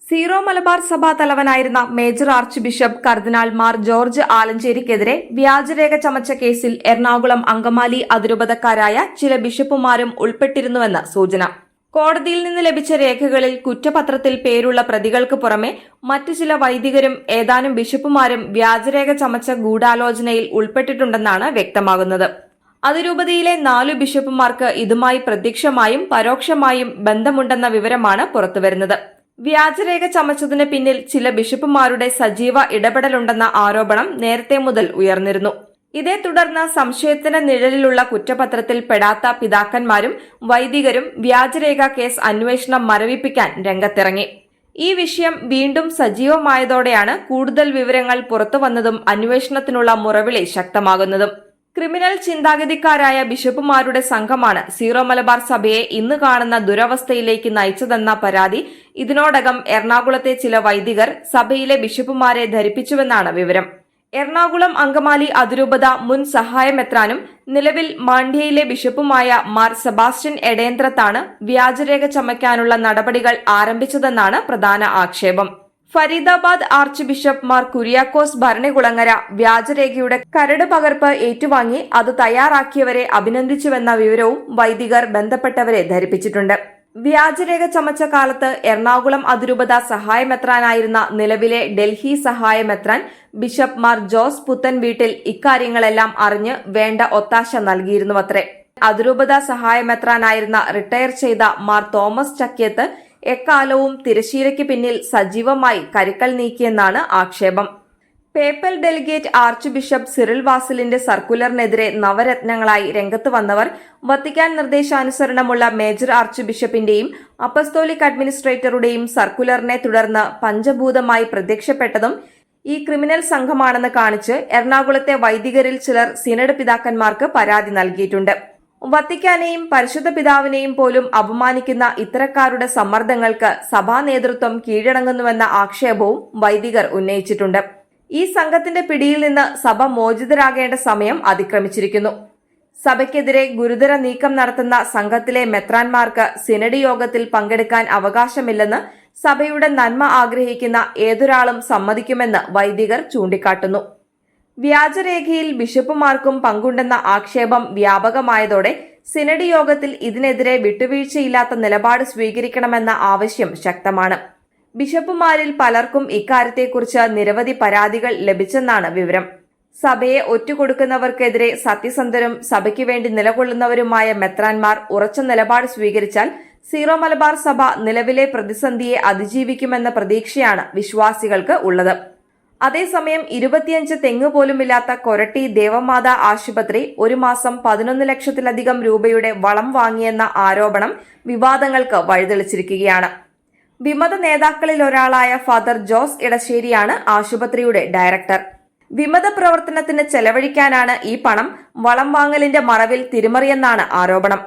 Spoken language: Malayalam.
സീറോ മലബാർ സഭാ തലവനായിരുന്ന മേജർ ആർച്ച് ബിഷപ്പ് കർദിനാൾ മാർ ജോർജ് ആലഞ്ചേരിക്കെതിരെ വ്യാജരേഖ ചമച്ച കേസിൽ എറണാകുളം അങ്കമാലി അതിരൂപതക്കാരായ ചില ബിഷപ്പുമാരും ഉൾപ്പെട്ടിരുന്നുവെന്ന് സൂചന. കോടതിയിൽ നിന്ന് ലഭിച്ച രേഖകളിൽ കുറ്റപത്രത്തിൽ പേരുള്ള പ്രതികൾക്ക് പുറമെ മറ്റു ചില വൈദികരും ഏതാനും ബിഷപ്പുമാരും വ്യാജരേഖ ചമച്ച ഗൂഢാലോചനയിൽ ഉൾപ്പെട്ടിട്ടുണ്ടെന്നാണ് വ്യക്തമാകുന്നത്. അതിരൂപതയിലെ 4 ബിഷപ്പുമാർക്ക് ഇതുമായി പ്രത്യക്ഷമായും പരോക്ഷമായും ബന്ധമുണ്ടെന്ന വിവരമാണ് പുറത്തുവരുന്നത്. വ്യാജരേഖ ചമച്ചതിന് പിന്നിൽ ചില ബിഷപ്പുമാരുടെ സജീവ ഇടപെടലുണ്ടെന്ന ആരോപണം നേരത്തെ മുതൽ ഉയർന്നിരുന്നു. ഇതേ തുടർന്ന് സംശയത്തിന് നിഴലിലുള്ള കുറ്റപത്രത്തിൽ പെടാത്ത പിതാക്കന്മാരും വൈദികരും വ്യാജരേഖ കേസ് അന്വേഷണം മരവിപ്പിക്കാൻ രംഗത്തിറങ്ങി. ഈ വിഷയം വീണ്ടും സജീവമായതോടെയാണ് കൂടുതൽ വിവരങ്ങൾ പുറത്തുവന്നതും അന്വേഷണത്തിനുള്ള മുറവിളി ശക്തമാകുന്നതും. ക്രിമിനൽ ചിന്താഗതിക്കാരായ ബിഷപ്പുമാരുടെ സംഘമാണ് സീറോ മലബാർ സഭയെ ഇന്ന് കാണുന്ന ദുരവസ്ഥയിലേക്ക് നയിച്ചതെന്ന പരാതി ഇതിനോടകം എറണാകുളത്തെ ചില വൈദികർ സഭയിലെ ബിഷപ്പുമാരെ ധരിപ്പിച്ചുവെന്നാണ് വിവരം. എറണാകുളം അങ്കമാലി അതിരൂപത മുൻ സഹായമെത്രാനും നിലവിൽ മാണ്ഡ്യയിലെ ബിഷപ്പുമായ മാർ സെബാസ്റ്റ്യൻ എടേന്ത്രത്താണ് വ്യാജരേഖ ചമയ്ക്കാനുള്ള നടപടികൾ ആരംഭിച്ചതെന്നാണ് പ്രധാന ആക്ഷേപം. ഫരീദാബാദ് ആർച്ച് ബിഷപ്പ് മാർ കുര്യാക്കോസ് ഭരണികുളങ്ങര വ്യാജരേഖയുടെ കരട് പകർപ്പ് ഏറ്റുവാങ്ങി അത് തയ്യാറാക്കിയവരെ അഭിനന്ദിച്ചുവെന്ന വിവരവും വൈദികർ ബന്ധപ്പെട്ടവരെ ധരിപ്പിച്ചിട്ടുണ്ട്. വ്യാജരേഖ ചമച്ച കാലത്ത് എറണാകുളം അതിരൂപത സഹായമെത്രാനായിരുന്ന നിലവിലെ ഡൽഹി സഹായമെത്രാൻ ബിഷപ്പ് മാർ ജോസ് പുത്തൻ വീട്ടിൽ ഇക്കാര്യങ്ങളെല്ലാം അറിഞ്ഞ് വേണ്ട ഒത്താശ നൽകിയിരുന്നുവത്രേ. അതിരൂപത സഹായമെത്രാനായിരുന്ന റിട്ടയർ ചെയ്ത മാർ തോമസ് ചക്കിയത്ത് എക്കാലവും തിരശീലയ്ക്ക് പിന്നിൽ സജീവമായി കരുക്കൾ നീക്കിയെന്നാണ് ആക്ഷേപം. Papal delegate archbishop Cyril വാസിലിന്റെ സർക്കുലറിനെതിരെ നവരത്നങ്ങളായി രംഗത്ത് വന്നവർ വത്തിക്കാൻ നിർദ്ദേശാനുസരണമുള്ള മേജർ ആർച്ച് ബിഷപ്പിന്റെയും അപ്പസ്തോലിക് അഡ്മിനിസ്ട്രേറ്ററുടെയും സർക്കുലറിനെ തുടർന്ന് പഞ്ചഭൂതമായി പ്രത്യക്ഷപ്പെട്ടതും ഈ ക്രിമിനൽ സംഘമാണെന്ന് കാണിച്ച് എറണാകുളത്തെ വൈദികരിൽ ചിലർ സിനഡ് പിതാക്കന്മാർക്ക് പരാതി നൽകിയിട്ടുണ്ട്. വത്തിക്കാനെയും പരിശുദ്ധ പിതാവിനെയും പോലും അപമാനിക്കുന്ന ഇത്തരക്കാരുടെ സമ്മർദ്ദങ്ങൾക്ക് സഭാ നേതൃത്വം കീഴടങ്ങുന്നുവെന്ന ആക്ഷേപവും വൈദികർ ഉന്നയിച്ചിട്ടുണ്ട്. ഈ സംഘത്തിന്റെ പിടിയിൽ നിന്ന് സഭ മോചിതരാകേണ്ട സമയം അതിക്രമിച്ചിരിക്കുന്നു. സഭയ്ക്കെതിരെ ഗുരുതര നീക്കം നടത്തുന്ന സംഘത്തിലെ മെത്രാൻമാർക്ക് സിനഡ് യോഗത്തിൽ പങ്കെടുക്കാൻ അവകാശമില്ലെന്ന് സഭയുടെ നന്മ ആഗ്രഹിക്കുന്ന ഏതൊരാളും സമ്മതിക്കുമെന്ന് വൈദികർ ചൂണ്ടിക്കാട്ടുന്നു. വ്യാജരേഖയിൽ ബിഷപ്പുമാർക്കും പങ്കുണ്ടെന്ന ആക്ഷേപം വ്യാപകമായതോടെ സിനഡ് യോഗത്തിൽ ഇതിനെതിരെ വിട്ടുവീഴ്ചയില്ലാത്ത നിലപാട് സ്വീകരിക്കണമെന്ന ആവശ്യം ശക്തമാണ്. ബിഷപ്പുമാരിൽ പലർക്കും ഇക്കാര്യത്തെക്കുറിച്ച് നിരവധി പരാതികൾ ലഭിച്ചെന്നാണ് വിവരം. സഭയെ ഒറ്റുകൊടുക്കുന്നവർക്കെതിരെ സത്യസന്ധരും സഭയ്ക്ക് വേണ്ടി നിലകൊള്ളുന്നവരുമായ മെത്രാൻമാർ ഉറച്ച നിലപാട് സ്വീകരിച്ചാൽ സീറോ മലബാർ സഭ നിലവിലെ പ്രതിസന്ധിയെ അതിജീവിക്കുമെന്ന പ്രതീക്ഷയാണ് വിശ്വാസികൾക്ക് ഉള്ളത്. അതേസമയം 25 തെങ്ങ് പോലുമില്ലാത്ത കൊരട്ടി ദേവമാതാ ആശുപത്രി ഒരു മാസം 11 ലക്ഷത്തിലധികം രൂപയുടെ വളം വാങ്ങിയെന്ന ആരോപണം വിവാദങ്ങൾക്ക് വഴിതെളിച്ചിരിക്കുകയാണ്. വിമത നേതാക്കളിൽ ഒരാളായ ഫാദർ ജോസ് ഇടശ്ശേരിയാണ് ആശുപത്രിയുടെ ഡയറക്ടർ. വിമത പ്രവർത്തനത്തിന് ചെലവഴിക്കാനാണ് ഈ പണം വളം വാങ്ങലിന്റെ മറവിൽ തിരിമറിയെന്നാണ് ആരോപണം.